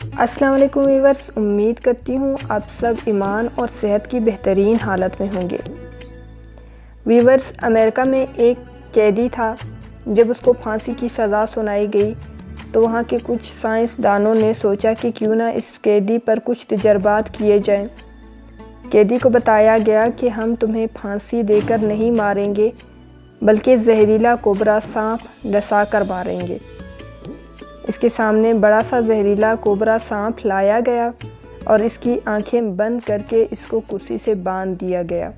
السلام علیکم ویورز، امید کرتی ہوں آپ سب ایمان اور صحت کی بہترین حالت میں ہوں گے۔ ویورز، امریکہ میں ایک قیدی تھا۔ جب اس کو پھانسی کی سزا سنائی گئی تو وہاں کے کچھ سائنسدانوں نے سوچا کہ کیوں نہ اس قیدی پر کچھ تجربات کیے جائیں۔ قیدی کو بتایا گیا کہ ہم تمہیں پھانسی دے کر نہیں ماریں گے بلکہ زہریلا کوبرا سانپ ڈسا کر ماریں گے۔ اس کے سامنے بڑا سا زہریلا کوبرا سانپ لایا گیا اور اس کی آنکھیں بند کر کے اس کو کرسی سے باندھ دیا گیا۔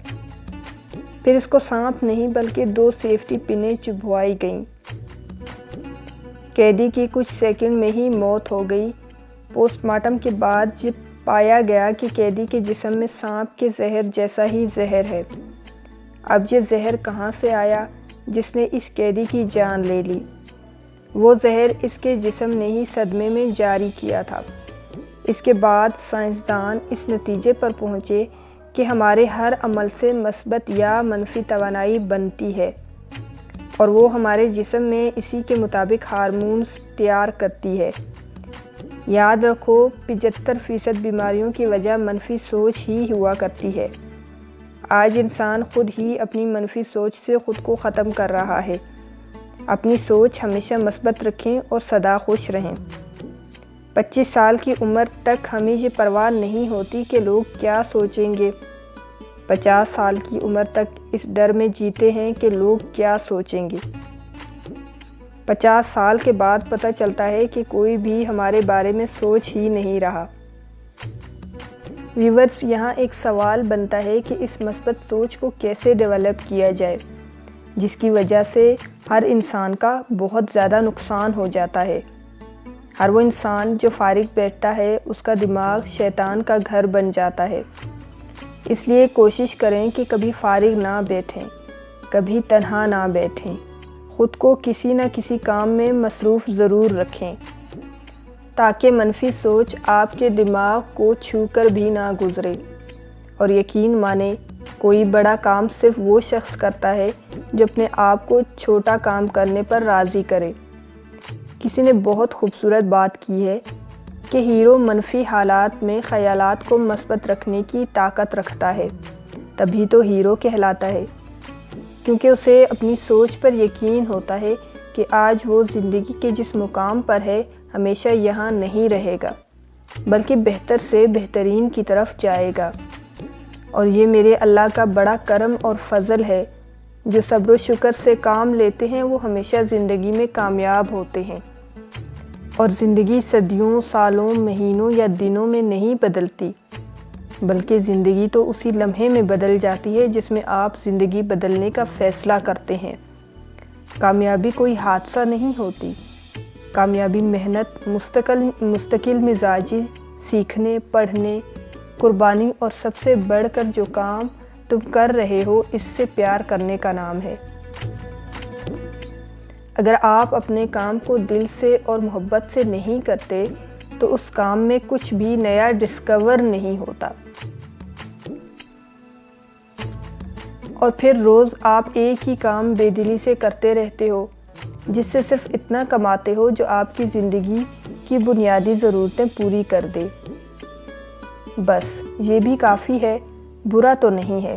پھر اس کو سانپ نہیں بلکہ 2 سیفٹی پنیں چبھوائی گئیں۔ قیدی کی کچھ سیکنڈ میں ہی موت ہو گئی۔ پوسٹ مارٹم کے بعد یہ پایا گیا کہ قیدی کے جسم میں سانپ کے زہر جیسا ہی زہر ہے۔ اب یہ زہر کہاں سے آیا جس نے اس قیدی کی جان لے لی؟ وہ زہر اس کے جسم نے ہی صدمے میں جاری کیا تھا۔ اس کے بعد سائنسدان اس نتیجے پر پہنچے کہ ہمارے ہر عمل سے مثبت یا منفی توانائی بنتی ہے اور وہ ہمارے جسم میں اسی کے مطابق ہارمونز تیار کرتی ہے۔ یاد رکھو، 75% بیماریوں کی وجہ منفی سوچ ہی ہوا کرتی ہے۔ آج انسان خود ہی اپنی منفی سوچ سے خود کو ختم کر رہا ہے۔ اپنی سوچ ہمیشہ مثبت رکھیں اور سدا خوش رہیں۔ 25 سال کی عمر تک ہمیں یہ پرواہ نہیں ہوتی کہ لوگ کیا سوچیں گے۔ 50 سال کی عمر تک اس ڈر میں جیتے ہیں کہ لوگ کیا سوچیں گے۔ 50 سال کے بعد پتہ چلتا ہے کہ کوئی بھی ہمارے بارے میں سوچ ہی نہیں رہا۔ ویورز، یہاں ایک سوال بنتا ہے کہ اس مثبت سوچ کو کیسے ڈیولپ کیا جائے جس کی وجہ سے ہر انسان کا بہت زیادہ نقصان ہو جاتا ہے۔ ہر وہ انسان جو فارغ بیٹھتا ہے اس کا دماغ شیطان کا گھر بن جاتا ہے۔ اس لیے کوشش کریں کہ کبھی فارغ نہ بیٹھیں، کبھی تنہا نہ بیٹھیں، خود کو کسی نہ کسی کام میں مصروف ضرور رکھیں تاکہ منفی سوچ آپ کے دماغ کو چھو کر بھی نہ گزرے۔ اور یقین مانیں، کوئی بڑا کام صرف وہ شخص کرتا ہے جو اپنے آپ کو چھوٹا کام کرنے پر راضی کرے۔ کسی نے بہت خوبصورت بات کی ہے کہ ہیرو منفی حالات میں خیالات کو مثبت رکھنے کی طاقت رکھتا ہے، تبھی تو ہیرو کہلاتا ہے، کیونکہ اسے اپنی سوچ پر یقین ہوتا ہے کہ آج وہ زندگی کے جس مقام پر ہے ہمیشہ یہاں نہیں رہے گا بلکہ بہتر سے بہترین کی طرف جائے گا۔ اور یہ میرے اللہ کا بڑا کرم اور فضل ہے، جو صبر و شکر سے کام لیتے ہیں وہ ہمیشہ زندگی میں کامیاب ہوتے ہیں۔ اور زندگی صدیوں، سالوں، مہینوں یا دنوں میں نہیں بدلتی، بلکہ زندگی تو اسی لمحے میں بدل جاتی ہے جس میں آپ زندگی بدلنے کا فیصلہ کرتے ہیں۔ کامیابی کوئی حادثہ نہیں ہوتی، کامیابی محنت، مستقل مزاجی، سیکھنے، پڑھنے، قربانی اور سب سے بڑھ کر جو کام تم کر رہے ہو اس سے پیار کرنے کا نام ہے۔ اگر آپ اپنے کام کو دل سے اور محبت سے نہیں کرتے تو اس کام میں کچھ بھی نیا ڈسکور نہیں ہوتا، اور پھر روز آپ ایک ہی کام بے دلی سے کرتے رہتے ہو جس سے صرف اتنا کماتے ہو جو آپ کی زندگی کی بنیادی ضرورتیں پوری کر دے۔ بس یہ بھی کافی ہے، برا تو نہیں ہے،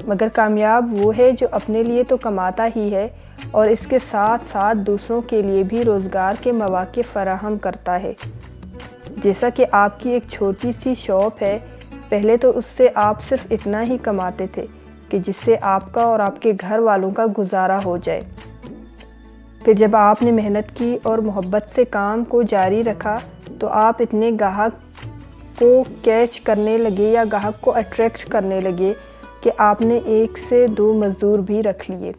مگر کامیاب وہ ہے جو اپنے لیے تو کماتا ہی ہے اور اس کے ساتھ ساتھ دوسروں کے لیے بھی روزگار کے مواقع فراہم کرتا ہے۔ جیسا کہ آپ کی ایک چھوٹی سی شاپ ہے، پہلے تو اس سے آپ صرف اتنا ہی کماتے تھے کہ جس سے آپ کا اور آپ کے گھر والوں کا گزارا ہو جائے۔ پھر جب آپ نے محنت کی اور محبت سے کام کو جاری رکھا تو آپ اتنے گاہک کو کیچ کرنے لگے یا گاہک کو اٹریکٹ کرنے لگے کہ آپ نے 1 سے 2 مزدور بھی رکھ لیے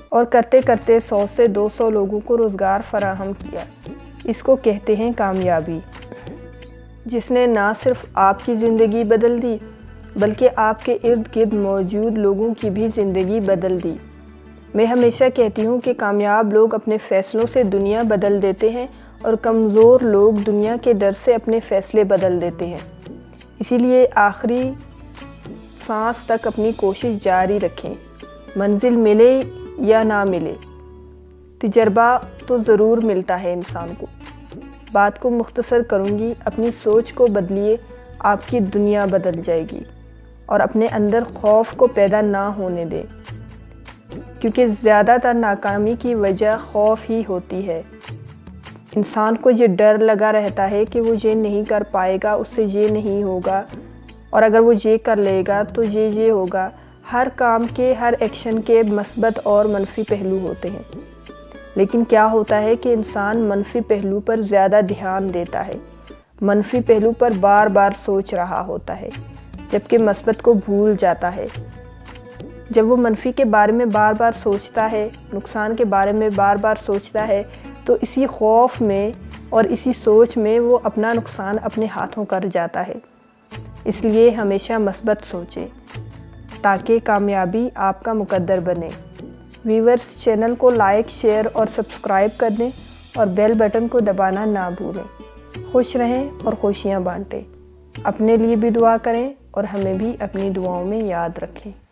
اور کرتے کرتے 100 سے 200 لوگوں کو روزگار فراہم کیا۔ اس کو کہتے ہیں کامیابی، جس نے نہ صرف آپ کی زندگی بدل دی بلکہ آپ کے ارد گرد موجود لوگوں کی بھی زندگی بدل دی۔ میں ہمیشہ کہتی ہوں کہ کامیاب لوگ اپنے فیصلوں سے دنیا بدل دیتے ہیں اور کمزور لوگ دنیا کے ڈر سے اپنے فیصلے بدل دیتے ہیں۔ اسی لیے آخری سانس تک اپنی کوشش جاری رکھیں، منزل ملے یا نہ ملے، تجربہ تو ضرور ملتا ہے انسان کو۔ بات کو مختصر کروں گی، اپنی سوچ کو بدلیے، آپ کی دنیا بدل جائے گی۔ اور اپنے اندر خوف کو پیدا نہ ہونے دیں، کیونکہ زیادہ تر ناکامی کی وجہ خوف ہی ہوتی ہے۔ انسان کو یہ ڈر لگا رہتا ہے کہ وہ یہ نہیں کر پائے گا، اس سے یہ نہیں ہوگا، اور اگر وہ یہ کر لے گا تو یہ ہوگا۔ ہر کام کے، ہر ایکشن کے مثبت اور منفی پہلو ہوتے ہیں، لیکن کیا ہوتا ہے کہ انسان منفی پہلو پر زیادہ دھیان دیتا ہے، منفی پہلو پر بار بار سوچ رہا ہوتا ہے، جبکہ مثبت کو بھول جاتا ہے۔ جب وہ منفی کے بارے میں بار بار سوچتا ہے، نقصان کے بارے میں بار بار سوچتا ہے، تو اسی خوف میں اور اسی سوچ میں وہ اپنا نقصان اپنے ہاتھوں کر جاتا ہے۔ اس لیے ہمیشہ مثبت سوچیں تاکہ کامیابی آپ کا مقدر بنے۔ ویورز، چینل کو لائک، شیئر اور سبسکرائب کر دیں اور بیل بٹن کو دبانا نہ بھولیں۔ خوش رہیں اور خوشیاں بانٹیں۔ اپنے لیے بھی دعا کریں اور ہمیں بھی اپنی دعاؤں میں یاد رکھیں۔